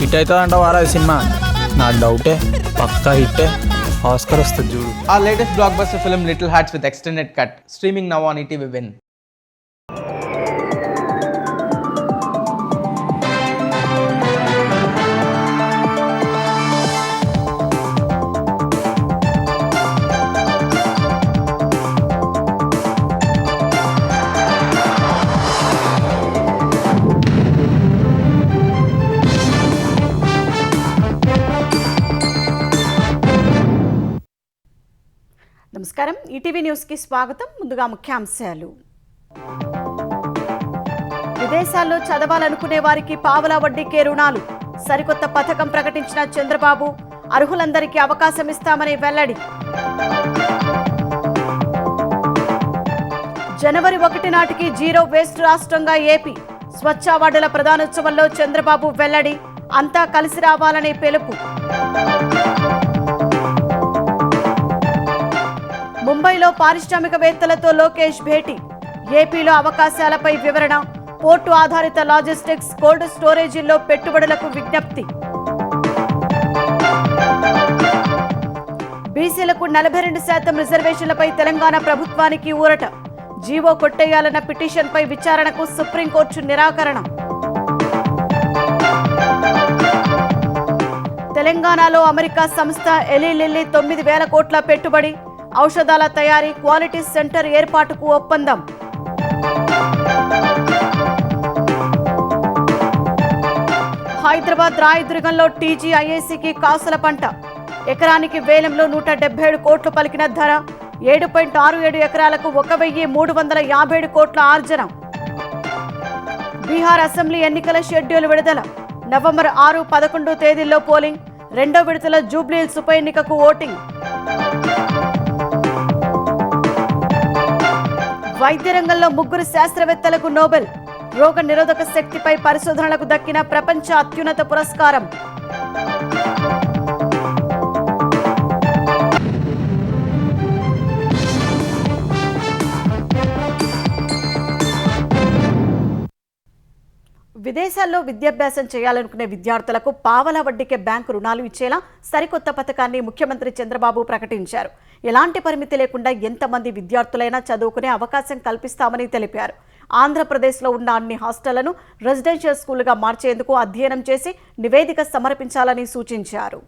Hit అవుతుందంట వారా cinema. నాకు డౌటే, పక్కా హిట్టే, ఆస్కర్ వస్తుంది చూడు. Our latest blockbuster film Little Hearts with extended cut, streaming now on ETV Win. నమస్కారం, ఈటీవీ న్యూస్కి స్వాగతం. ముందుగా ముఖ్యాంశాలు. విదేశాల్లో చదవాలనుకునే వారికి పావలా వడ్డీకే రుణాలు, సరికొత్త పథకం ప్రకటించిన చంద్రబాబు. అర్హులందరికీ అవకాశం ఇస్తామని వెల్లడి. జనవరి 1 నాటికి జీరో వేస్ట్ రాష్ట్రంగా ఏపీ. స్వచ్ఛ అవార్డుల ప్రదానోత్సవంలో చంద్రబాబు వెల్లడి. అంతా కలిసి రావాలని పిలుపు. ముంబైలో పారిశ్రామికవేత్తలతో లోకేష్ భేటీ. ఏపీలో అవకాశాలపై వివరణ. పోర్టు ఆధారిత లాజిస్టిక్స్, కోల్డ్ స్టోరేజీల్లో పెట్టుబడులకు విజ్ఞప్తి. బీసీలకు 42% రిజర్వేషన్లపై తెలంగాణ ప్రభుత్వానికి ఊరట. జీవో కొట్టేయాలన్న పిటిషన్పై విచారణకు సుప్రీంకోర్టు నిరాకరణ. తెలంగాణలో అమెరికా సంస్థ ఎలీ లిల్లీ 9,000 కోట్ల పెట్టుబడి. ఔషధాల తయారీ, క్వాలిటీ సెంటర్ ఏర్పాటుకు ఒప్పందం. హైదరాబాద్ రాయదుర్గంలో టీజీఐఏసీకి కాసుల పంట. ఎకరానికి వేలంలో 177 కోట్లు పలికిన ధర. 7.67 ఎకరాలకు 1,357 కోట్ల ఆర్జన. బీహార్ అసెంబ్లీ ఎన్నికల షెడ్యూల్ విడుదల. నవంబర్ 6, 11 తేదీల్లో పోలింగ్. రెండో విడతల జూబ్లీహిల్స్ ఉప ఎన్నికకు ఓటింగ్. వైద్య రంగంలో 3 శాస్త్రవేత్తలకు నోబెల్. రోగ నిరోధక శక్తిపై పరిశోధనలకు దక్కిన ప్రపంచ అత్యున్నత పురస్కారం. విదేశాల్లో విద్యాభ్యాసం చేయాలనుకునే విద్యార్థులకు పావలా వడ్డీకే బ్యాంకు రుణాలు ఇచ్చేలా సరికొత్త పథకాన్ని ముఖ్యమంత్రి చంద్రబాబు ప్రకటించారు. ఎలాంటి పరిమితి లేకుండా ఎంతమంది విద్యార్థులైనా చదువుకునే అవకాశం కల్పిస్తామని తెలిపారు. ఆంధ్రప్రదేశ్లో ఉన్న అన్ని హాస్టళ్లను రెసిడెన్షియల్ స్కూలుగా మార్చేందుకు అధ్యయనం చేసి నివేదిక సమర్పించాలని సూచించారు.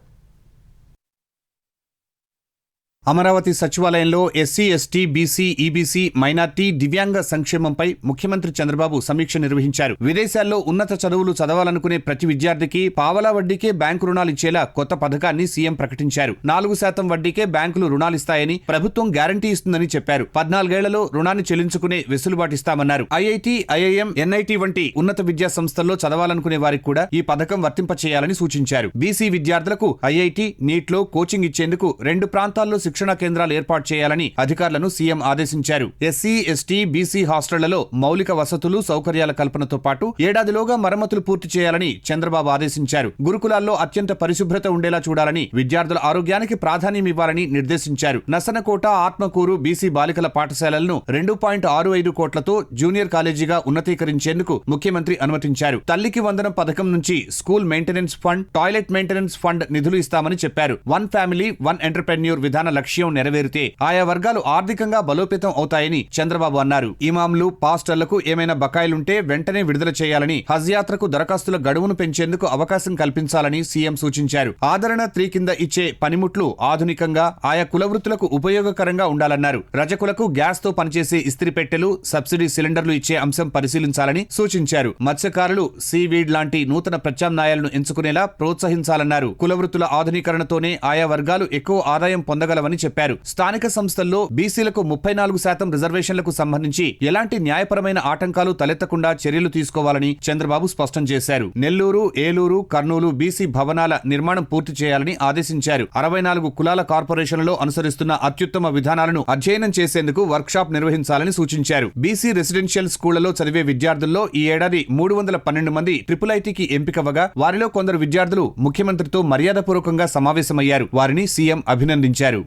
అమరావతి సచివాలయంలో SC, ST, BC, EBC, minority, దివ్యాంగ సంక్షేమంపై ముఖ్యమంత్రి చంద్రబాబు సమీక్ష నిర్వహించారు. విదేశాల్లో ఉన్నత చదువులు చదవాలనుకునే ప్రతి విద్యార్థికి పావలా వడ్డీకే బ్యాంకు రుణాలు ఇచ్చేలా కొత్త పథకాన్ని సీఎం ప్రకటించారు. 4% వడ్డీకే బ్యాంకులు రుణాలిస్తాయని ప్రభుత్వం గ్యారంటీ ఇస్తుందని చెప్పారు. 14 ఏళ్లలో రుణాన్ని చెల్లించుకునే వెసులుబాటిస్తామన్నారు. ఐఐటీ, ఐఐఎం, ఎన్ఐటీ వంటి ఉన్నత విద్యా సంస్థల్లో చదవాలనుకునే వారికి కూడా ఈ పథకం వర్తింపచేయాలని సూచించారు. బీసీ విద్యార్థులకు ఐఐటీ, నీట్లో కోచింగ్ ఇచ్చేందుకు 2 ప్రాంతాల్లో శిక్షణా కేంద్రాలు ఏర్పాటు చేయాలని అధికారులను సీఎం ఆదేశించారు. ఎస్సీ, ఎస్టీ, బీసీ హాస్టళ్లలో మౌలిక వసతులు, సౌకర్యాల కల్పనతో పాటు ఏడాదిలోగా మరమ్మతులు పూర్తి చేయాలని చంద్రబాబు ఆదేశించారు. గురుకులాల్లో అత్యంత పరిశుభ్రత ఉండేలా చూడాలని, విద్యార్థుల ఆరోగ్యానికి ప్రాధాన్యం ఇవ్వాలని నిర్దేశించారు. నసనకోట, ఆత్మకూరు బీసీ బాలికల పాఠశాలలను 2.65 కోట్లతో జూనియర్ కాలేజీగా ఉన్నతీకరించేందుకు ముఖ్యమంత్రి అనుమతించారు. తల్లికి వందనం పథకం నుంచి school maintenance fund, toilet maintenance fund నిధులు ఇస్తామని చెప్పారు. 1 ఫ్యామిలీ 1 ఎంటర్‌ప్రెన్యూర్ విధాన లక్ష్యం నెరవేరితే ఆయా వర్గాలు ఆర్థికంగా బలోపేతం అవుతాయని చంద్రబాబు అన్నారు. ఇమాంలు, పాస్టర్లకు ఏమైనా బకాయిలుంటే వెంటనే విడుదల చేయాలని, హజ్ యాత్రకు దరఖాస్తుల గడువును పెంచేందుకు అవకాశం కల్పించాలని సీఎం సూచించారు. ఆదరణ 3 కింద ఇచ్చే పనిముట్లు ఆధునికంగా ఆయా కులవృత్తులకు ఉపయోగకరంగా ఉండాలన్నారు. రజకులకు గ్యాస్ తో పనిచేసే ఇస్త్రీ పెట్టెలు, సబ్సిడీ సిలిండర్లు ఇచ్చే అంశం పరిశీలించాలని సూచించారు. మత్స్యకారులు సీవీడ్ లాంటి నూతన ప్రత్యామ్నాయాలను ఎంచుకునేలా ప్రోత్సహించాలన్నారు. కులవృత్తుల ఆధునీకరణతోనే ఆయా వర్గాలు ఎక్కువ ఆదాయం పొందగలవని చెప్పారు. స్థానిక సంస్థల్లో బీసీలకు 34% రిజర్వేషన్లకు సంబంధించి ఎలాంటి న్యాయపరమైన ఆటంకాలు తలెత్తకుండా చర్యలు తీసుకోవాలని చంద్రబాబు స్పష్టం చేశారు. నెల్లూరు, ఏలూరు, కర్నూలు బీసీ భవనాల నిర్మాణం పూర్తి చేయాలని ఆదేశించారు. 64 కులాల కార్పొరేషన్లలో అనుసరిస్తున్న అత్యుత్తమ విధానాలను అధ్యయనం చేసేందుకు వర్క్షాప్ నిర్వహించాలని సూచించారు. బీసీ రెసిడెన్షియల్ స్కూళ్లలో చదివే విద్యార్థుల్లో ఈ ఏడాది 312 మంది ట్రిపుల్-ఐటీకి ఎంపికవగా వారిలో కొందరు విద్యార్థులు ముఖ్యమంత్రితో మర్యాదపూర్వకంగా సమావేశమయ్యారు. వారిని సీఎం అభినందించారు.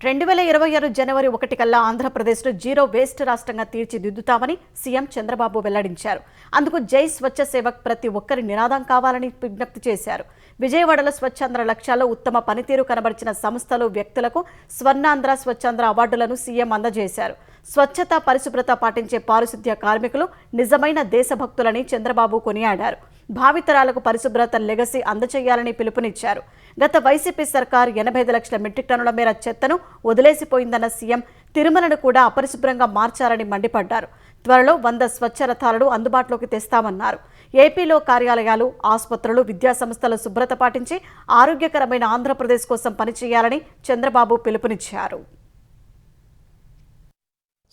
2026 జనవరి 1 కల్లా ఆంధ్రప్రదేశ్ను జీరో వేస్ట్ రాష్ట్రంగా తీర్చిదిద్దుతామని సీఎం చంద్రబాబు వెల్లడించారు. అందుకు జై స్వచ్ఛ సేవక్ ప్రతి ఒక్కరి నినాదం కావాలని విజ్ఞప్తి చేశారు. విజయవాడలో స్వచ్ఛాంధ్ర లక్ష్యాల్లో ఉత్తమ పనితీరు కనబరిచిన సంస్థలు, వ్యక్తులకు స్వర్ణాంధ్ర, స్వచ్ఛాంధ్ర అవార్డులను సీఎం అందజేశారు. స్వచ్ఛత, పరిశుభ్రత పాటించే పారిశుద్ధ్య కార్మికులు నిజమైన దేశభక్తులని చంద్రబాబు కొనియాడారు. భావితరాలకు పరిశుభ్రత లెగసీ అందచేయాలని పిలుపునిచ్చారు. గత వైసీపీ సర్కార్ 85 లక్షల మెట్రిక్ టన్నుల మేర చెత్తను వదిలేసిపోయిందన్న సీఎం తిరుమలను కూడా అపరిశుభ్రంగా మార్చారని మండిపడ్డారు. త్వరలో 100 స్వచ్ఛ రథాలను అందుబాటులోకి తెస్తామన్నారు. ఏపీలో కార్యాలయాలు, ఆసుపత్రులు, విద్యాసంస్థల శుభ్రత పాటించి ఆరోగ్యకరమైన ఆంధ్రప్రదేశ్ కోసం పనిచేయాలని చంద్రబాబు పిలుపునిచ్చారు.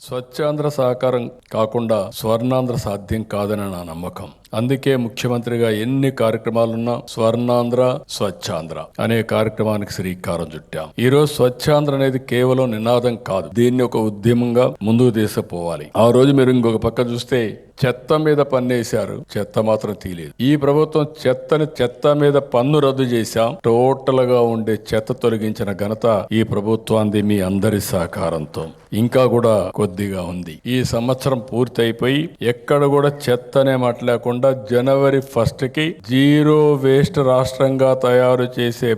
స్వచ్ఛాంధ్ర సహకారం కాకుండా స్వర్ణాంధ్ర సాధ్యం కాదని నా నమ్మకం. అందుకే ముఖ్యమంత్రిగా ఎన్ని కార్యక్రమాలున్నా స్వర్ణాంధ్ర, స్వచ్ఛాంధ్ర అనే కార్యక్రమానికి శ్రీకారం చుట్టాం. ఈరోజు స్వచ్ఛాంధ్ర అనేది కేవలం నినాదం కాదు, దీన్ని ఒక ఉద్యమంగా ముందుకు తీసుకుపోవాలి. ఆ రోజు మీరు ఇంకొక పక్క చూస్తే చెత్త మీద పన్నేశారు, చెత్త మాత్రం తీయలేదు. ఈ ప్రభుత్వం చెత్త మీద పన్ను రద్దు చేశాం. టోటల్ గా ఉండే చెత్త తొలగించిన ఘనత ఈ ప్రభుత్వాన్ని మీ అందరి సహకారంతో. ఇంకా కూడా కొద్దిగా ఉంది. ఈ సంవత్సరం పూర్తి అయిపోయి ఎక్కడ కూడా చెత్త అనే మాట లేకుండా జనవరి 1 కి జీరో వేస్ట్ రాష్ట్రంగా తయారు చేసే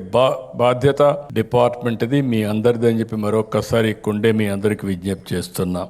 బాధ్యత డిపార్ట్మెంట్ది, మీ అందరిది అని చెప్పి మరొక్కసారి ఇక్కడే మీ అందరికి విజ్ఞప్తి చేస్తున్నాం.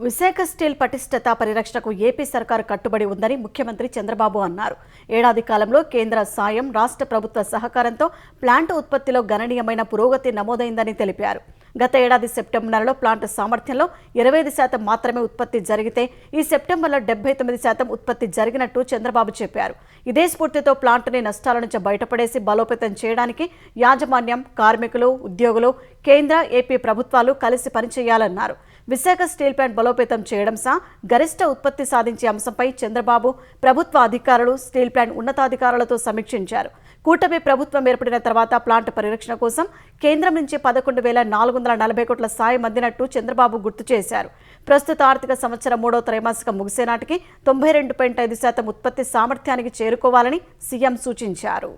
విశాఖ స్టీల్ పటిష్టత పరిరక్షణకు ఏపీ సర్కారు కట్టుబడి ఉందని ముఖ్యమంత్రి చంద్రబాబు అన్నారు. ఏడాది కాలంలో కేంద్ర సాయం, రాష్ట్ర ప్రభుత్వ సహకారంతో ప్లాంట్ ఉత్పత్తిలో గణనీయమైన పురోగతి నమోదైందని తెలిపారు. గత ఏడాది సెప్టెంబర్ నెలలో ప్లాంట్ సామర్థ్యంలో 25% మాత్రమే ఉత్పత్తి జరిగితే ఈ సెప్టెంబర్లో 79% ఉత్పత్తి జరిగినట్టు చంద్రబాబు చెప్పారు. ఇదే స్ఫూర్తితో ప్లాంట్ని నష్టాల నుంచి బయటపడేసి బలోపేతం చేయడానికి యాజమాన్యం, కార్మికులు, ఉద్యోగులు, కేంద్ర, ఏపీ ప్రభుత్వాలు కలిసి పనిచేయాలన్నారు. విశాఖ స్టీల్ ప్లాంట్ బలోపేతం చేయడం సహా గరిష్ట ఉత్పత్తి సాధించే అంశంపై చంద్రబాబు ప్రభుత్వ అధికారులు, స్టీల్ ప్లాంట్ ఉన్నతాధికారులతో సమీక్షించారు. కూటమి ప్రభుత్వం ఏర్పడిన తర్వాత ప్లాంట్ పరిరక్షణ కోసం కేంద్రం నుంచి 11,440 కోట్ల సాయం అందినట్టు చంద్రబాబు గుర్తు చేశారు. ప్రస్తుత ఆర్థిక సంవత్సరం 3వ త్రైమాసికం ముగిసే నాటికి 92.5% ఉత్పత్తి సామర్థ్యానికి చేరుకోవాలని సీఎం సూచించారు.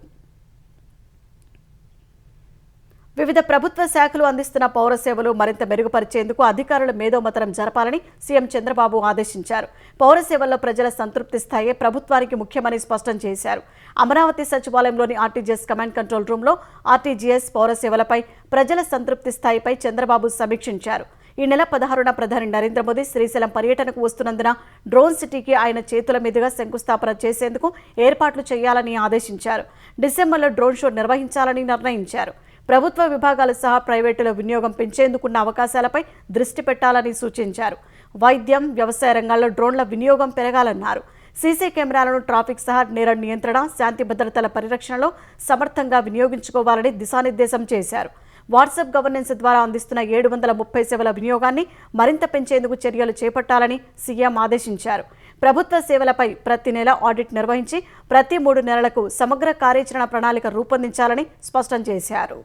వివిధ ప్రభుత్వ శాఖలు అందిస్తున్న పౌర సేవలు మరింత మెరుగుపరిచేందుకు అధికారులు మేధోమథనం జరపాలని సీఎం చంద్రబాబు ఆదేశించారు. పౌర సేవల్లో ప్రజల సంతృప్తి స్థాయి ప్రభుత్వానికి ముఖ్యమని స్పష్టం చేశారు. అమరావతి సచివాలయంలోని ఆర్టీజీఎస్ కమాండ్ కంట్రోల్ రూమ్లో ఆర్టీజీఎస్ పౌర సేవలపై ప్రజల సంతృప్తి స్థాయిపై చంద్రబాబు సమీక్షించారు. ఈ నెల 16న ప్రధాని నరేంద్ర మోదీ శ్రీశైలం పర్యటనకు వస్తున్నందున డ్రోన్ సిటీకి ఆయన చేతుల మీదుగా శంకుస్థాపన చేసేందుకు ఏర్పాట్లు చేయాలని ఆదేశించారు. డిసెంబర్లో డ్రోన్ షో నిర్వహించాలని నిర్ణయించారు. ప్రభుత్వ విభాగాలు సహా ప్రైవేటుల వినియోగం పెంచేందుకున్న అవకాశాలపై దృష్టి పెట్టాలని సూచించారు. వైద్యం, వ్యవసాయ రంగాల్లో డ్రోన్ల వినియోగం పెరగాలన్నారు. సీసీ కెమెరాలను ట్రాఫిక్ సహా నేర నియంత్రణ, శాంతి భద్రతల పరిరక్షణలో సమర్థంగా వినియోగించుకోవాలని దిశానిర్దేశం చేశారు. వాట్సాప్ గవర్నెన్స్ ద్వారా అందిస్తున్న 730 సేవల వినియోగాన్ని మరింత పెంచేందుకు చర్యలు చేపట్టాలని సీఎం ఆదేశించారు. ప్రభుత్వ సేవలపై ప్రతి నెల ఆడిట్ నిర్వహించి ప్రతి 3 నెలలకు సమగ్ర కార్యాచరణ ప్రణాళిక రూపొందించాలని స్పష్టం చేశారు.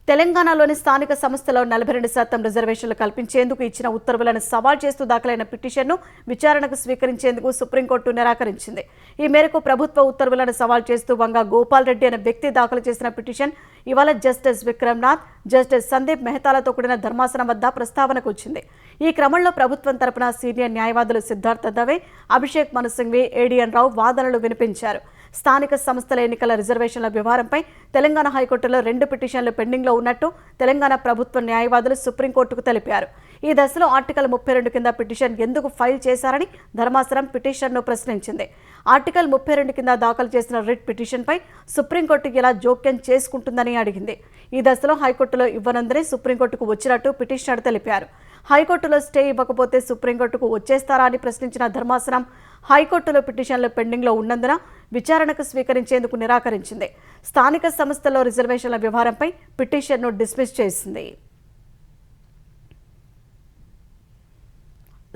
తెలంగాణలోని స్థానిక సంస్థలో 42% రిజర్వేషన్లు కల్పించేందుకు ఇచ్చిన ఉత్తర్వులను సవాల్ చేస్తూ దాఖలైన పిటిషన్ను విచారణకు స్వీకరించేందుకు సుప్రీంకోర్టు నిరాకరించింది. ఈ మేరకు ప్రభుత్వ ఉత్తర్వులను సవాల్ చేస్తూ వంగ గోపాల్ రెడ్డి అనే వ్యక్తి దాఖలు చేసిన పిటిషన్ ఇవాళ జస్టిస్ విక్రమ్నాథ్, జస్టిస్ సందీప్ మెహతాలతో కూడిన ధర్మాసనం వద్ద ప్రస్తావనకు వచ్చింది. ఈ క్రమంలో ప్రభుత్వం తరపున సీనియర్ న్యాయవాదులు సిద్ధార్థ దవే, అభిషేక్ మను సింఘ్వి, ఏడిఎన్ రావు వాదనలు వినిపించారు. స్థానిక సంస్థల ఎన్నికల రిజర్వేషన్ల వ్యవహారంపై తెలంగాణ హైకోర్టులో 2 పిటిషన్లు పెండింగ్లో ఉన్నట్టు తెలంగాణ ప్రభుత్వ న్యాయవాదులు సుప్రీంకోర్టుకు తెలిపారు. ఈ దశలో ఆర్టికల్ 32 కింద పిటిషన్ ఎందుకు ఫైల్ చేశారని ధర్మాసనం పిటిషన్ను ప్రశ్నించింది. ఆర్టికల్ 32 కింద దాఖలు చేసిన రిట్ పిటిషన్పై సుప్రీంకోర్టు ఎలా జోక్యం చేసుకుంటుందని అడిగింది. ఈ దశలో హైకోర్టులో ఇవ్వనందునే సుప్రీంకోర్టుకు వచ్చినట్టు పిటిషనర్ తెలిపారు. హైకోర్టులో స్టే ఇవ్వకపోతే సుప్రీంకోర్టుకు వచ్చేస్తారా అని ప్రశ్నించిన ధర్మాసనం హైకోర్టులో పిటిషన్లు పెండింగ్లో ఉన్నందున విచారణకు స్వీకరించేందుకు నిరాకరించింది. స్థానిక సంస్థల్లో రిజర్వేషన్ల వ్యవహారంపై పిటిషన్ను డిస్మిస్ చేసింది.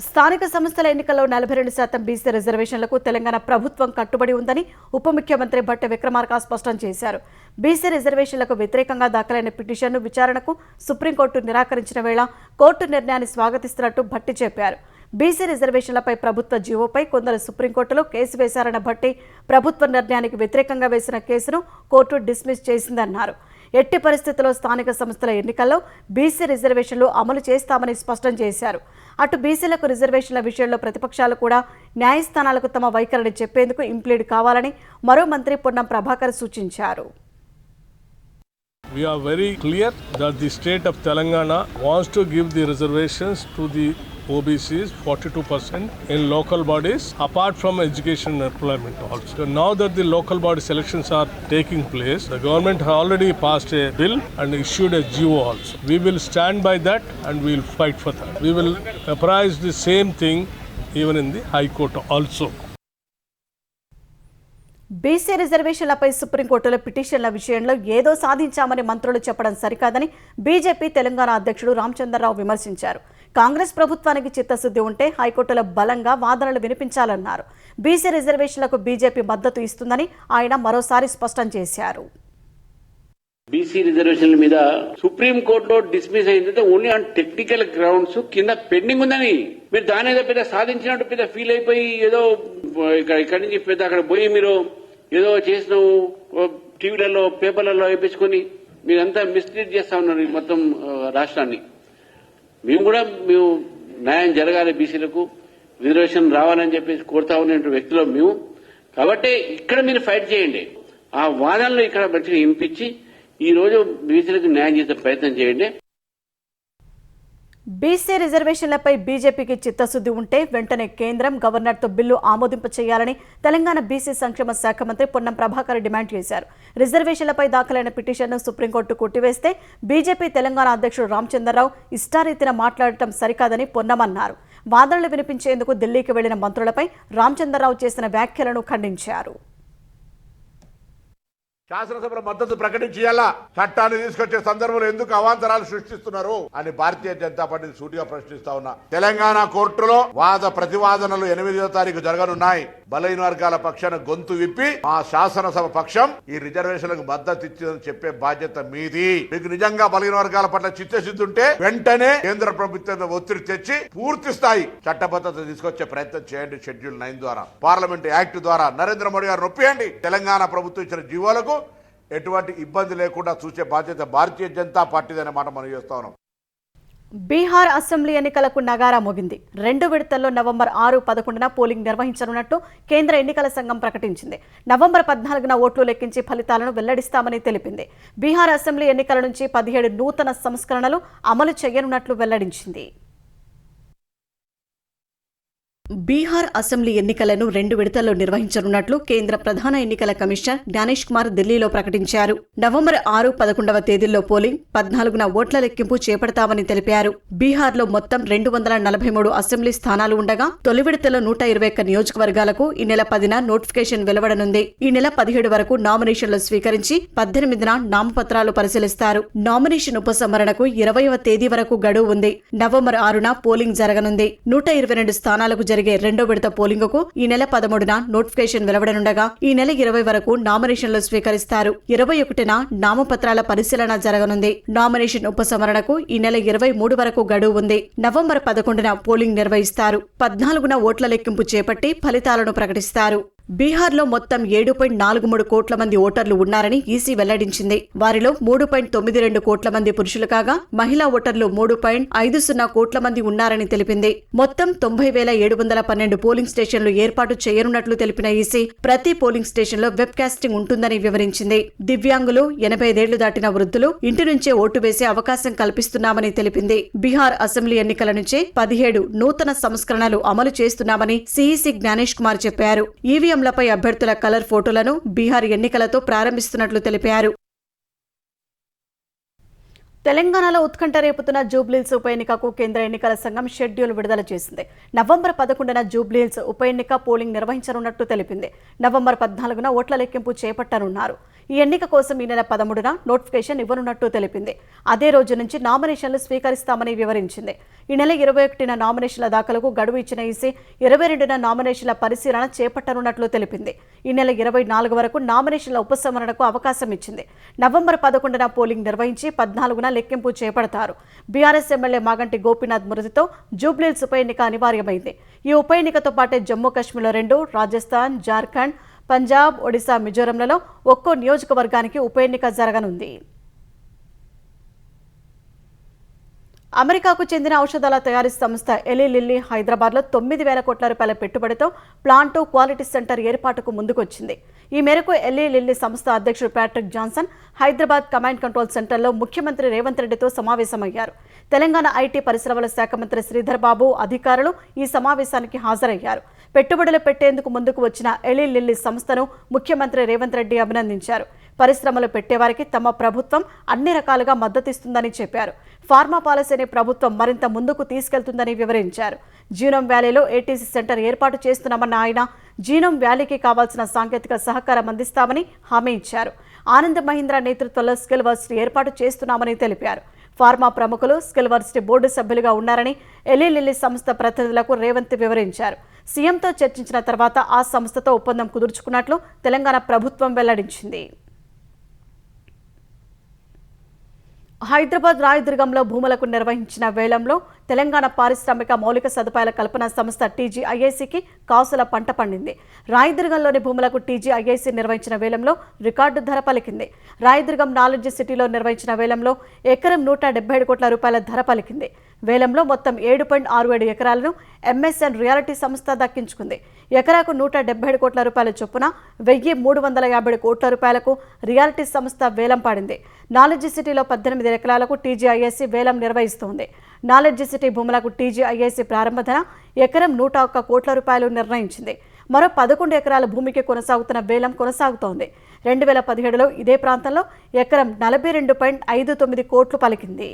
స్థానిక సంస్థల ఎన్నికల్లో 42% బీసీ రిజర్వేషన్లకు తెలంగాణ ప్రభుత్వం కట్టుబడి ఉందని ఉప ముఖ్యమంత్రి భట్టి విక్రమార్క స్పష్టం చేశారు. బీసీ రిజర్వేషన్లకు వ్యతిరేకంగా దాఖలైన పిటిషన్ను విచారణకు సుప్రీంకోర్టు నిరాకరించిన వేళ కోర్టు నిర్ణయాన్ని స్వాగతిస్తున్నట్టు భట్టి చెప్పారు. బీసీ రిజర్వేషన్లపై ప్రభుత్వ జీవోపై కొందరు సుప్రీంకోర్టులో కేసు వేశారన్న భట్టి ప్రభుత్వ నిర్ణయానికి వ్యతిరేకంగా వేసిన కేసును కోర్టు డిస్మిస్ చేసిందన్నారు. ఎట్టి పరిస్థితుల్లో స్థానిక సంస్థల ఎన్నికల్లో బీసీ రిజర్వేషన్లు అమలు చేస్తామని స్పష్టం చేశారు. అటు బీసీలకు రిజర్వేషన్ల విషయంలో ప్రతిపక్షాలు కూడా న్యాయస్థానాలకు తమ వైఖరిని చెప్పేందుకు ఇంప్లీడ్ కావాలని మరో మంత్రి పొన్నం ప్రభాకర్ సూచించారు. We are very clear that the state of Telangana wants to give the reservations to the OBCs 42% in local bodies apart from education and employment also. So now that the local body selections are taking place, the government has already passed a bill and issued a GO also. We will stand by that and we will fight for that. We will apprise the same thing even in the High Court also. BC రిజర్వేషన్లపై సుప్రీంకోర్టులో పిటిషన్ల విషయంలో ఏదో సాధించామని మంత్రులు చెప్పడం సరికాదని BJP Telangana అధ్యక్షుడు రామచంద్రరావు విమర్శించారు. కాంగ్రెస్ ప్రభుత్వానికి చిత్తశుద్ధి ఉంటే హైకోర్టులో బలంగా వాదనలు వినిపించాలన్నారు. బీసీ రిజర్వేషన్లకు బీజేపీ మద్దతు ఇస్తుందని ఆయన మరోసారి స్పష్టం చేశారు. బీసీ రిజర్వేషన్ల మీద సుప్రీం కోర్టులో డిస్మిస్ అయిందంటే ఓన్లీ ఆన్ టెక్నికల్ గ్రౌండ్స్ కింద పెండింగ్ ఉందని మీరు దాని ఏదో పెద్ద సాధించినట్టు పెద్ద ఫీల్ అయిపోయి ఏదో ఇక్కడి నుంచి పెద్ద అక్కడ పోయి మీరు ఏదో చేసిన టీవీలలో పేపర్లలో వేయించుకొని మీరంతా మిస్లీడ్ చేస్తా ఉన్నారు మొత్తం రాష్ట్రాన్ని. మేము న్యాయం జరగాలి, బీసీలకు రిజర్వేషన్ రావాలని చెప్పేసి కోరుతా ఉన్న వ్యక్తులు మేము. కాబట్టి ఇక్కడ మీరు ఫైట్ చేయండి, ఆ వాదనలు ఇక్కడ మంచిగా వినిపించి ఈ రోజు బీసీలకు న్యాయం చేసే ప్రయత్నం చేయండి. బీసీ రిజర్వేషన్లపై బీజేపీకి చిత్తశుద్ధి ఉంటే వెంటనే కేంద్రం గవర్నర్తో బిల్లు ఆమోదింప చేయాలని తెలంగాణ బీసీ సంక్షేమ శాఖ మంత్రి పొన్నం ప్రభాకర్ డిమాండ్ చేశారు. రిజర్వేషన్లపై దాఖలైన పిటిషన్ను సుప్రీంకోర్టు కొట్టివేస్తే బీజేపీ తెలంగాణ అధ్యక్షుడు రామచంద్రరావు ఇష్టారీతిన మాట్లాడటం సరికాదని పొన్నం అన్నారు. వాదనలు వినిపించేందుకు ఢిల్లీకి వెళ్లిన మంత్రులపై రామచంద్రరావు చేసిన వ్యాఖ్యలను ఖండించారు. శాసనసభలో మద్దతు ప్రకటించేయాలా, చట్టాన్ని తీసుకొచ్చే సందర్భంలో ఎందుకు అవాంతరాలు సృష్టిస్తున్నారు అని భారతీయ జనతా పార్టీ సూటిగా ప్రశ్నిస్తా ఉన్నా. తెలంగాణ కోర్టులో వాద ప్రతివాదనలు 8వ తారీఖు జరగనున్నాయి. బలహీన వర్గాల పక్షాన గొంతు విప్పి మా శాసనసభ పక్షం ఈ రిజర్వేషన్లకు మద్దతు ఇచ్చిందని చెప్పే బాధ్యత మీది. మీకు నిజంగా బలహీన వర్గాల పట్ల చిత్తశుద్ధి ఉంటే వెంటనే కేంద్ర ప్రభుత్వం ఒత్తిడి తెచ్చి పూర్తి స్థాయి చట్టబద్ధత తీసుకొచ్చే ప్రయత్నం చేయండి. షెడ్యూల్ 9 ద్వారా, పార్లమెంట్ యాక్ట్ ద్వారా నరేంద్ర మోడీ గారు నొప్పియండి. తెలంగాణ ప్రభుత్వం ఇచ్చిన జీవోలకు ఎటువంటి ఇబ్బంది లేకుండా చూసే బాధ్యత భారతీయ జనతా పార్టీదనే మాట మనం చేస్తా ఉన్నాం. బీహార్ అసెంబ్లీ ఎన్నికలకు నగారా మోగింది. 2 విడతల్లో నవంబర్ 6, 11న పోలింగ్ నిర్వహించనున్నట్టు కేంద్ర ఎన్నికల సంఘం ప్రకటించింది. నవంబర్ 14న ఓట్లు లెక్కించి ఫలితాలను వెల్లడిస్తామని తెలిపింది. బీహార్ అసెంబ్లీ ఎన్నికల నుంచి 17 నూతన సంస్కరణలు అమలు చేయనున్నట్లు వెల్లడించింది. బీహార్ అసెంబ్లీ ఎన్నికలను 2 విడతల్లో నిర్వహించనున్నట్లు కేంద్ర ప్రధాన ఎన్నికల కమిషనర్ జ్ఞానేష్ కుమార్ ఢిల్లీలో ప్రకటించారు. నవంబర్ 6, 11వ తేదీల్లో పోలింగ్, 14న ఓట్ల లెక్కింపు చేపడతామని తెలిపారు. బీహార్లో మొత్తం 243 అసెంబ్లీ స్థానాలు ఉండగా తొలి విడతలో 121 నియోజకవర్గాలకు ఈ నెల 10న నోటిఫికేషన్ వెలువడనుంది. ఈ నెల 17 వరకు నామినేషన్లు స్వీకరించి 18న నామపత్రాలు పరిశీలిస్తారు. నామినేషన్ ఉపసంహరణకు 20వ తేదీ వరకు గడువు ఉంది. నవంబర్ 6న పోలింగ్ జరగనుంది. 122 స్థానాలకు జరిగే 2వ విడత పోలింగుకు ఈ నెల 13న నోటిఫికేషన్ వెలువడనుండగా ఈ నెల 20 వరకు నామినేషన్లు స్వీకరిస్తారు. 21న నామపత్రాల పరిశీలన జరగనుంది. నామినేషన్ ఉపసంహరణకు ఈ నెల 23 వరకు గడువు ఉంది. నవంబర్ 11న పోలింగ్ నిర్వహిస్తారు. 14న ఓట్ల లెక్కింపు చేపట్టి ఫలితాలను ప్రకటిస్తారు. బీహార్లో మొత్తం 7.43 కోట్ల మంది ఓటర్లు ఉన్నారని ఈసీ వెల్లడించింది. వారిలో 3.92 కోట్ల మంది పురుషులు కాగా మహిళా ఓటర్లు 3.50 కోట్ల మంది ఉన్నారని తెలిపింది. మొత్తం 90,712 పోలింగ్ స్టేషన్లు ఏర్పాటు చేయనున్నట్లు తెలిపిన ఈసీ ప్రతి పోలింగ్ స్టేషన్లో వెబ్ కాస్టింగ్ ఉంటుందని వివరించింది. దివ్యాంగులు, 85 ఏళ్లు దాటిన వృద్ధులు ఇంటి నుంచే ఓటు వేసే అవకాశం కల్పిస్తున్నామని తెలిపింది. బీహార్ అసెంబ్లీ ఎన్నికల నుంచే 17 నూతన సంస్కరణలు అమలు చేస్తున్నామని సీఈసీ జ్ఞానేష్ కుమార్ చెప్పారు. ఈవీఎంలపై అభ్యర్థుల కలర్ ఫోటోలను బీహార్ ఎన్నికలతో ప్రారంభిస్తున్నట్లు తెలిపారు. తెలంగాణలో ఉత్కంఠ రేపుతున్న జూబ్లీహిల్స్ ఉప ఎన్నికకు కేంద్ర ఎన్నికల సంఘం షెడ్యూల్ విడుదల చేసింది. నవంబర్ 11న జూబ్లీహిల్స్ ఉప ఎన్నిక పోలింగ్ నిర్వహించనున్నట్టు తెలిపింది. నవంబర్ 14న ఓట్ల లెక్కింపు చేపట్టనున్నారు. ఈ ఎన్నిక కోసం ఈ నెల 13న నోటిఫికేషన్ ఇవ్వనున్నట్టు తెలిపింది. అదే రోజు నుంచి నామినేషన్లు స్వీకరిస్తామని వివరించింది. ఈ నెల 21న నామినేషన్ల దాఖలకు గడువు ఇచ్చిన ఈసీ 22న నామినేషన్ల పరిశీలన చేపట్టనున్నట్లు తెలిపింది. ఈ నెల 24 వరకు నామినేషన్ల ఉపసంహరణకు అవకాశం ఇచ్చింది. నవంబర్ 11న పోలింగ్ నిర్వహించి 14న లెక్కింపు చేపడతారు. బీఆర్ఎస్ ఎమ్మెల్యే మాగంటి గోపీనాథ్ మృతితో జూబ్లీహిల్స్ ఉప ఎన్నిక అనివార్యమైంది. ఈ ఉప ఎన్నికతో పాటే జమ్మూ కాశ్మీర్లో 2, రాజస్థాన్, జార్ఖండ్, పంజాబ్, ఒడిశా, మిజోరంలలో ఒక్కో నియోజకవర్గానికి ఉప ఎన్నిక జరగనుంది. అమెరికాకు చెందిన ఔషధాల తయారీ సంస్థ ఎలీ లిల్లీ హైదరాబాద్లో 9,000 కోట్ల రూపాయల పెట్టుబడితో ప్లాంట్ క్వాలిటీ సెంటర్ ఏర్పాటుకు ముందుకొచ్చింది. ఈ మేరకు ఎలీ లిల్లీ సంస్థ అధ్యక్షుడు Patrick Johnson Hyderabad command control సెంటర్లో ముఖ్యమంత్రి రేవంత్ రెడ్డితో సమావేశమయ్యారు. తెలంగాణ ఐటీ పరిశ్రమల శాఖ మంత్రి శ్రీధర్ బాబు అధికారులు ఈ సమావేశానికి హాజరయ్యారు. పెట్టుబడులు పెట్టేందుకు ముందుకు వచ్చిన ఎలీ లిల్లీ సంస్థను ముఖ్యమంత్రి రేవంత్ రెడ్డి అభినందించారు. పరిశ్రమలు పెట్టేవారికి తమ ప్రభుత్వం అన్ని రకాలుగా మద్దతిస్తుందని చెప్పారు. ఫార్మా పాలసీని ప్రభుత్వం మరింత ముందుకు తీసుకెళ్తుందని వివరించారు. జీనోమ్ వ్యాలీలో ఏటీసీ సెంటర్ ఏర్పాటు చేస్తున్నామన్న ఆయన జీనోమ్ వ్యాలీకి కావాల్సిన సాంకేతిక సహకారం అందిస్తామని హామీ ఇచ్చారు. ఆనంద్ మహీంద్రా నేతృత్వంలో స్కిల్ వర్సిటీ ఏర్పాటు చేస్తున్నామని తెలిపారు. ఫార్మా ప్రముఖులు స్కిల్ వర్సిటీ బోర్డు సభ్యులుగా ఉన్నారని ఎలీ లిల్లీ సంస్థ ప్రతినిధులకు రేవంత్ వివరించారు. సీఎంతో చర్చించిన తర్వాత ఆ సంస్థతో ఒప్పందం కుదుర్చుకున్నట్లు తెలంగాణ ప్రభుత్వం వెల్లడించింది. హైదరాబాద్ రాయదుర్గంలో భూములకు నిర్వహించిన వేలంలో తెలంగాణ పారిశ్రామిక మౌలిక సదుపాయాల కల్పన సంస్థ టీజీఐఐసీకి కాసుల పంట పండింది. రాయదుర్గంలోని భూములకు టీజీఐఐసీ నిర్వహించిన వేలంలో రికార్డు ధర పలికింది. రాయదుర్గం నాలెడ్జ్ సిటీలో నిర్వహించిన వేలంలో ఎకరం 177 కోట్ల రూపాయల ధర పలికింది. వేలంలో మొత్తం 7.67 ఎకరాలను ఎంఎస్ఎన్ రియాలిటీ సంస్థ దక్కించుకుంది. ఎకరాకు 177 కోట్ల రూపాయల చొప్పున 1,350 కోట్ల రూపాయలకు రియాలిటీ సంస్థ వేలం పాడింది. నాలెడ్జ్ సిటీలో 18 ఎకరాలకు టీజీఐఐసీ వేలం నిర్వహిస్తోంది. నాలెడ్జ్ సిటీ భూములకు టీజీఐఐసీ ప్రారంభ ధర ఎకరం 101 కోట్ల రూపాయలు నిర్ణయించింది. మరో 11 ఎకరాల భూమికి కొనసాగుతున్న వేలం కొనసాగుతోంది. 2017లో ఇదే ప్రాంతంలో ఎకరం 42.59 కోట్లు పలికింది.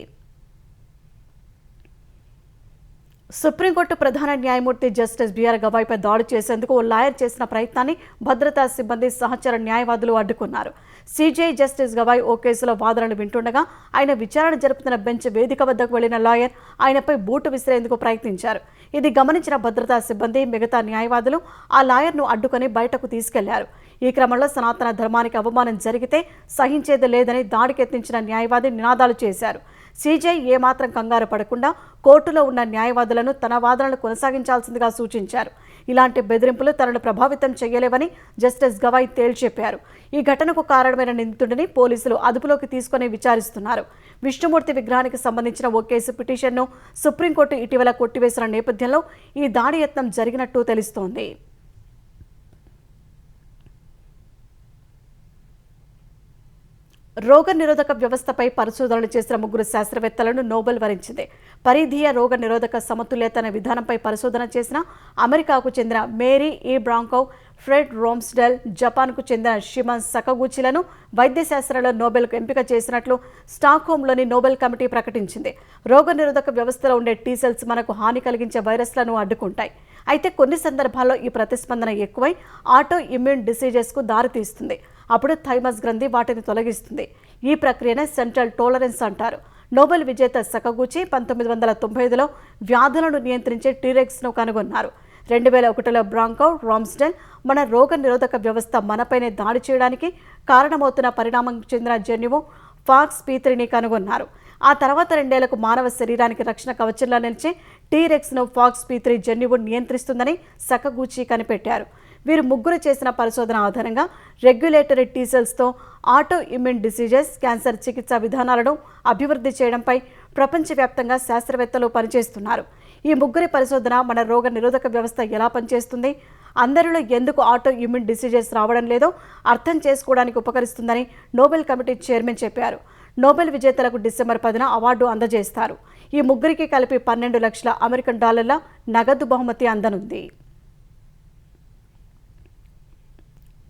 సుప్రీంకోర్టు ప్రధాన న్యాయమూర్తి జస్టిస్ బిఆర్ గవాయ్పై దాడి చేసేందుకు ఓ లాయర్ చేసిన ప్రయత్నాన్ని భద్రతా సిబ్బంది సహచర న్యాయవాదులు అడ్డుకున్నారు. సీజేఐ జస్టిస్ గవాయ్ ఓ కేసులో వాదనలు వింటుండగా ఆయన విచారణ జరుపుతున్న బెంచ్ వేదిక వద్దకు వెళ్లిన లాయర్ ఆయనపై బూటు విసిరేందుకు ప్రయత్నించారు. ఇది గమనించిన భద్రతా సిబ్బంది మిగతా న్యాయవాదులు ఆ లాయర్ను అడ్డుకొని బయటకు తీసుకెళ్లారు. ఈ క్రమంలో సనాతన ధర్మానికి అవమానం జరిగితే సహించేది లేదని దాడికెత్తించిన న్యాయవాది నినాదాలు చేశారు. సీజేఐ ఏమాత్రం కంగారు పడకుండా కోర్టులో ఉన్న న్యాయవాదులను తన వాదనలు కొనసాగించాల్సిందిగా సూచించారు. ఇలాంటి బెదిరింపులు తనను ప్రభావితం చేయలేవని జస్టిస్ గవాయ్ తేల్చెప్పారు. ఈ ఘటనకు కారణమైన నిందితుడిని పోలీసులు అదుపులోకి తీసుకుని విచారిస్తున్నారు. విష్ణుమూర్తి విగ్రహానికి సంబంధించిన ఓ కేసు పిటిషన్ను సుప్రీంకోర్టు ఇటీవల కొట్టివేసిన నేపథ్యంలో ఈ దాడి యత్నం జరిగినట్టు తెలుస్తోంది. రోగ నిరోధక వ్యవస్థపై పరిశోధనలు చేసిన 3 శాస్త్రవేత్తలను నోబెల్ వరించింది. పరిధీయ రోగ నిరోధక సమతుల్యత అనే విధానంపై పరిశోధన చేసిన అమెరికాకు చెందిన మేరీ ఈ బ్రాంకోవ్, ఫ్రెడ్ రోమ్స్డెల్, జపాన్కు చెందిన షిమన్ సకగూచిలను వైద్యశాస్త్రంలో నోబెల్కు ఎంపిక చేసినట్లు స్టాక్హోమ్లోని నోబెల్ కమిటీ ప్రకటించింది. రోగ నిరోధక వ్యవస్థలో ఉండే టీ సెల్స్ మనకు హాని కలిగించే వైరస్లను అడ్డుకుంటాయి. అయితే కొన్ని సందర్భాల్లో ఈ ప్రతిస్పందన ఎక్కువై ఆటో ఇమ్యూన్ డిసీజెస్కు దారితీస్తుంది. అప్పుడు థైమస్ గ్రంథి వాటిని తొలగిస్తుంది. ఈ ప్రక్రియనే సెంట్రల్ టోలరెన్స్ అంటారు. నోబెల్ విజేత సకగూచి 1995లో వ్యాధులను నియంత్రించే టీరెక్స్ను కనుగొన్నారు. 2001లో బ్రాంకోవ్, రామ్స్డెల్ మన రోగ నిరోధక వ్యవస్థ మనపైనే దాడి చేయడానికి కారణమవుతున్న పరిణామం చెందిన జన్యువు FOXP3ని కనుగొన్నారు. ఆ తర్వాత 2 ఏళ్లకు మానవ శరీరానికి రక్షణ కవచంలా నిలిచే టీరెక్స్ను FOXP3 జన్యువు నియంత్రిస్తుందని సకగూచి కనిపెట్టారు. వీరు ముగ్గురు చేసిన పరిశోధన ఆధారంగా రెగ్యులేటరీ టీసెల్స్తో ఆటో ఇమ్యూన్ డిసీజెస్, క్యాన్సర్ చికిత్సా విధానాలను అభివృద్ధి చేయడంపై ప్రపంచవ్యాప్తంగా శాస్త్రవేత్తలు పనిచేస్తున్నారు. ఈ ముగ్గురి పరిశోధన మన రోగ నిరోధక వ్యవస్థ ఎలా పనిచేస్తుంది, అందరిలో ఎందుకు ఆటో ఇమ్యూన్ డిసీజెస్ రావడం లేదో అర్థం చేసుకోవడానికి ఉపకరిస్తుందని నోబెల్ కమిటీ చైర్మన్ చెప్పారు. నోబెల్ విజేతలకు డిసెంబర్ 10న అవార్డు అందజేస్తారు. ఈ ముగ్గురికి కలిపి 12 లక్షల అమెరికన్ డాలర్ల నగదు బహుమతి అందనుంది.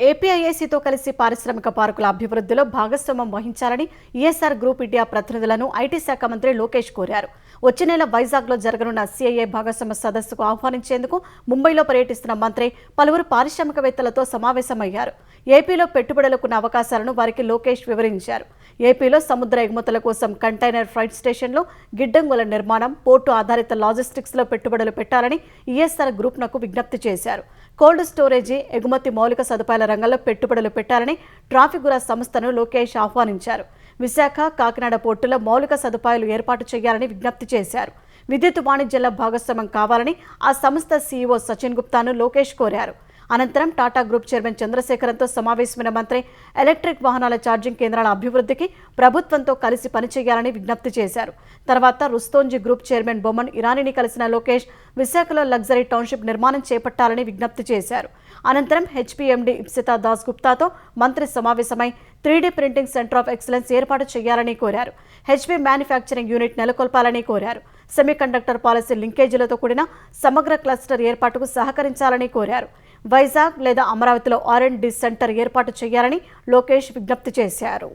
ఏపీఐఏసీతో కలిసి పారిశ్రామిక పార్కుల అభివృద్ధిలో భాగస్వామ్యం వహించాలని ఈఎస్ఆర్ గ్రూప్ ఇండియా ప్రతినిధులను ఐటీ శాఖ మంత్రి లోకేష్ కోరారు. వచ్చే నెల వైజాగ్లో జరగనున్న సిఐఏ భాగస్వామ్య సదస్సుకు ఆహ్వానించేందుకు ముంబైలో పర్యటిస్తున్న మంత్రి పలువురు పారిశ్రామికవేత్తలతో సమావేశమయ్యారు. ఏపీలో పెట్టుబడులకున్న అవకాశాలను వారికి లోకేష్ వివరించారు. ఏపీలో సముద్ర ఎగుమతుల కోసం కంటైనర్ ఫ్రైట్ స్టేషన్లు, గిడ్డంగుల నిర్మాణం, పోర్టు ఆధారిత లాజిస్టిక్స్లో పెట్టుబడులు పెట్టాలని ఈఎస్ఆర్ గ్రూప్నకు విజ్ఞప్తి చేశారు. కోల్డ్ స్టోరేజీ, ఎగుమతి మౌలిక సదుపాయాల రంగంలో పెట్టుబడులు పెట్టాలని ట్రాఫిగురా సంస్థను లోకేష్ ఆహ్వానించారు. విశాఖ, కాకినాడ పోర్టులో మౌలిక సదుపాయాలు ఏర్పాటు చేయాలని విజ్ఞప్తి చేశారు. విద్యుత్ వాణిజ్యంలో భాగస్వామ్యం కావాలని ఆ సంస్థ సీఈఓ సచిన్ గుప్తాను లోకేష్ కోరారు. అనంతరం టాటా గ్రూప్ చైర్మన్ చంద్రశేఖరన్తో సమావేశమైన మంత్రి ఎలక్ట్రిక్ వాహనాల ఛార్జింగ్ కేంద్రాల అభివృద్ధికి ప్రభుత్వంతో కలిసి పనిచేయాలని విజ్ఞప్తి చేశారు. తర్వాత రుస్తోంజీ గ్రూప్ చైర్మన్ బొమ్మన్ ఇరానీని కలిసిన లోకేష్ విశాఖలో లగ్జరీ టౌన్షిప్ నిర్మాణం చేపట్టాలని విజ్ఞప్తి చేశారు. అనంతరం హెచ్పీఎండీ ఇప్సితా దాస్ గుప్తాతో మంత్రి సమావేశమై 3D printing centre of excellence ఏర్పాటు చేయాలని కోరారు. హెచ్పీ మ్యానుఫ్యాక్చరింగ్ యూనిట్ నెలకొల్పాలని కోరారు. సెమీకండక్టర్ పాలసీ లింకేజీలతో కూడిన సమగ్ర క్లస్టర్ ఏర్పాటుకు సహకరించాలని కోరారు. వైజాగ్ లేదా అమరావతిలో R&D సెంటర్ ఏర్పాటు చేయాలని లోకేష్ విజ్ఞప్తి చేశారు.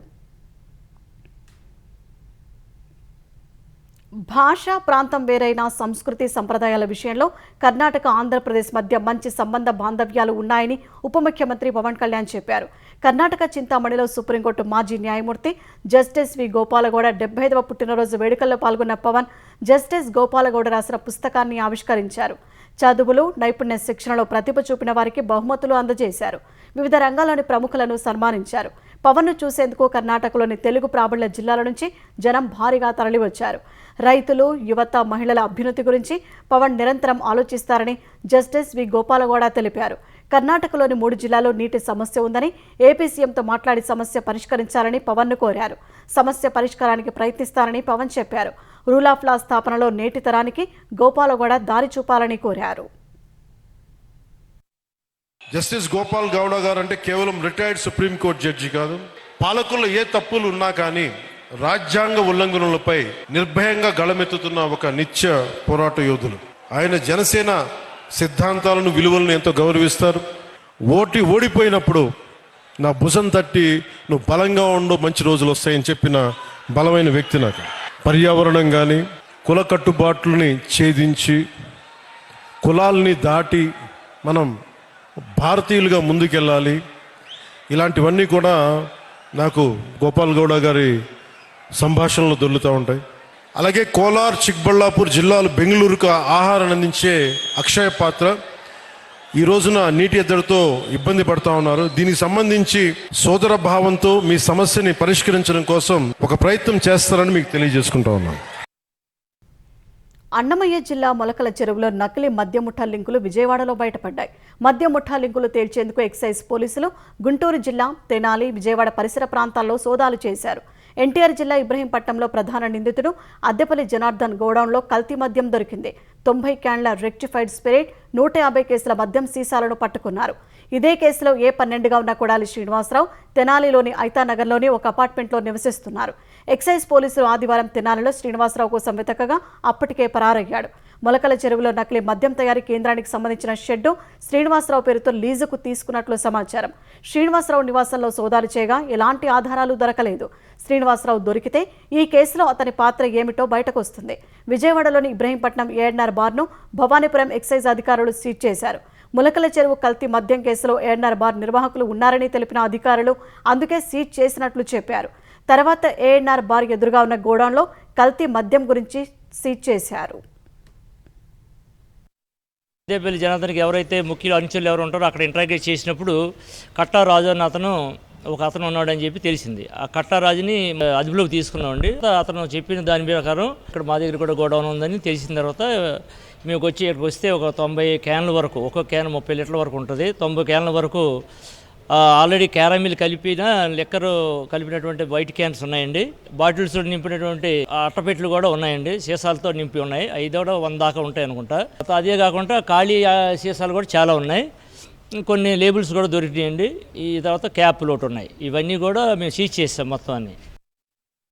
భాష, ప్రాంతం వేరైన సంస్కృతి సంప్రదాయాల విషయంలో కర్ణాటక, ఆంధ్రప్రదేశ్ మధ్య మంచి సంబంధ బాంధవ్యాలు ఉన్నాయని ఉప ముఖ్యమంత్రి పవన్ కళ్యాణ్ చెప్పారు. కర్ణాటక చింతామణిలో సుప్రీంకోర్టు మాజీ న్యాయమూర్తి జస్టిస్ వి గోపాలగౌడ 75వ పుట్టినరోజు వేడుకల్లో పాల్గొన్న పవన్ జస్టిస్ గోపాలగౌడ రాసిన పుస్తకాన్ని ఆవిష్కరించారు. చదువులు, నైపుణ్య శిక్షణలో ప్రతిభ చూపిన వారికి బహుమతులు అందజేశారు. వివిధ రంగాల్లోని ప్రముఖులను సన్మానించారు. పవన్ను చూసేందుకు కర్ణాటకలోని తెలుగు ప్రాబల్య జిల్లాల నుంచి జనం భారీగా తరలివచ్చారు. రైతులు, యువత, మహిళల అభ్యున్నతి గురించి పవన్ నిరంతరం ఆలోచిస్తారని జస్టిస్ వి గోపాలగౌడ తెలిపారు. కర్ణాటకలోని 3 జిల్లాల్లో నీటి సమస్య ఉందని ఏపీ సీఎంతో మాట్లాడి సమస్య పరిష్కరించాలని పవన్ను కోరారు. సమస్య పరిష్కారానికి ప్రయత్నిస్తారని పవన్ చెప్పారు. రూల్ ఆఫ్ లా స్థాపనలో నేటి తరానికి గోపాలగౌడ దారి చూపాలని కోరారు. జస్టిస్ గోపాల్ గౌడ గారు అంటే కేవలం రిటైర్డ్ సుప్రీంకోర్టు జడ్జి కాదు, పాలకుల్లో ఏ తప్పులు ఉన్నా కానీ రాజ్యాంగ ఉల్లంఘనలపై నిర్భయంగా గళమెత్తుతున్న ఒక నిత్య పోరాట యోధులు. ఆయన జనసేన సిద్ధాంతాలను, విలువలను ఎంతో గౌరవిస్తారు. ఓడిపోయినప్పుడు నా భుజం తట్టి నువ్వు బలంగా ఉండు, మంచి రోజులు వస్తాయని చెప్పిన బలమైన వ్యక్తి నాకు. పర్యావరణం కానీ, కుల కట్టుబాట్లని ఛేదించి కులాల్ని దాటి మనం భారతీయులుగా ముందుకెళ్ళాలి. ఇలాంటివన్నీ కూడా నాకు గోపాల్ గౌడ గారి సంభాషణలు దొరుకుతూ ఉంటాయి. అలాగే కోలార్, చిక్బళ్ళాపూర్ జిల్లాలు బెంగళూరుకు ఆహారం అందించే అక్షయ పాత్ర ఈ రోజున నీటి ఎద్దడితో ఇబ్బంది పడుతూ ఉన్నారు. దీనికి సంబంధించి సోదర భావంతో మీ సమస్యని పరిష్కరించడం కోసం ఒక ప్రయత్నం చేస్తారని మీకు తెలియజేసుకుంటా ఉన్నాను. అన్నమయ్య జిల్లా మొలకల చెరువులో నకిలీ మద్య ముఠా లింకులు విజయవాడలో బయటపడ్డాయి. మద్య ముఠా లింకులు తేల్చేందుకు ఎక్సైజ్ పోలీసులు గుంటూరు జిల్లా, తెనాలి, విజయవాడ పరిసర ప్రాంతాల్లో సోదాలు చేశారు. ఎన్టీఆర్ జిల్లా ఇబ్రహీంపట్నంలో ప్రధాన నిందితుడు అద్దెపల్లి జనార్దన్ గోడౌన్లో కల్తీ మద్యం దొరికింది. 90 క్యాన్ల రెక్టిఫైడ్ స్పిరిట్, 150 కేసుల మద్యం సీసాలను పట్టుకున్నారు. ఇదే కేసులో A12గా ఉన్న కొడాలి శ్రీనివాసరావు తెనాలిలోని ఐతానగర్లోని ఒక అపార్ట్మెంట్లో నివసిస్తున్నారు. ఎక్సైజ్ పోలీసులు ఆదివారం తెనాలిలో శ్రీనివాసరావు కోసం వెతకగా అప్పటికే పరారయ్యాడు. మొలకల చెరువులో నకిలీ మద్యం తయారీ కేంద్రానికి సంబంధించిన షెడ్డు శ్రీనివాసరావు పేరుతో లీజుకు తీసుకున్నట్లు సమాచారం. శ్రీనివాసరావు నివాసంలో సోదాలు చేయగా ఎలాంటి ఆధారాలు దొరకలేదు. శ్రీనివాసరావు దొరికితే ఈ కేసులో అతని పాత్ర ఏమిటో బయటకు వస్తుంది. విజయవాడలోని ఇబ్రహీంపట్నం A&R బార్ను భవానీపురం ఎక్సైజ్ అధికారులు సీజ్ చేశారు. ములకల చెరువు కల్తీ మద్యం కేసులో A&R బార్ నిర్వాహకులు ఉన్నారని తెలిపిన అధికారులు అందుకే సీజ్ చేసినట్లు చెప్పారు. తర్వాత A&R బార్ ఎదురుగా ఉన్న గోడౌన్లో కల్తీ మద్యం గురించి సీజ్ చేశారు. అద్దెపల్లి జనార్దన్కి ఎవరైతే ముఖ్య అనుచరులు ఎవరు ఉంటారో అక్కడ ఇంటరాగేట్ చేసినప్పుడు కట్టా రాజు అన్న ఒక అతను ఉన్నాడని చెప్పి తెలిసింది. ఆ కట్టారాజుని అదుపులోకి తీసుకున్నామండి. అతను చెప్పిన దాని ప్రకారం ఇక్కడ మా దగ్గర కూడా గోడౌన్ ఉందని తెలిసిన తర్వాత మేము ఇక్కడికి వస్తే ఒక 90 క్యాన్ల వరకు, ఒక్కొక్క క్యాన్ 30 లీటర్ల వరకు ఉంటుంది. 90 క్యాన్ల వరకు ఆల్రెడీ క్యారమిల్ కలిపిన లెక్కరు కలిపినటువంటి వైట్ క్యాన్స్ ఉన్నాయండి. బాటిల్స్ నింపినటువంటి అట్టపెట్లు కూడా ఉన్నాయండి, సీసాలతో నింపి ఉన్నాయి. 100 దాకా ఉంటాయి అనుకుంటా. అదే కాకుండా ఖాళీ సీసాలు కూడా చాలా ఉన్నాయి. కొన్ని లేబుల్స్ కూడా దొరికినాయండి. ఈ తర్వాత క్యాప్లు ఒకటి ఉన్నాయి. ఇవన్నీ కూడా మేము సీజ్ చేస్తాం మొత్తం అన్ని.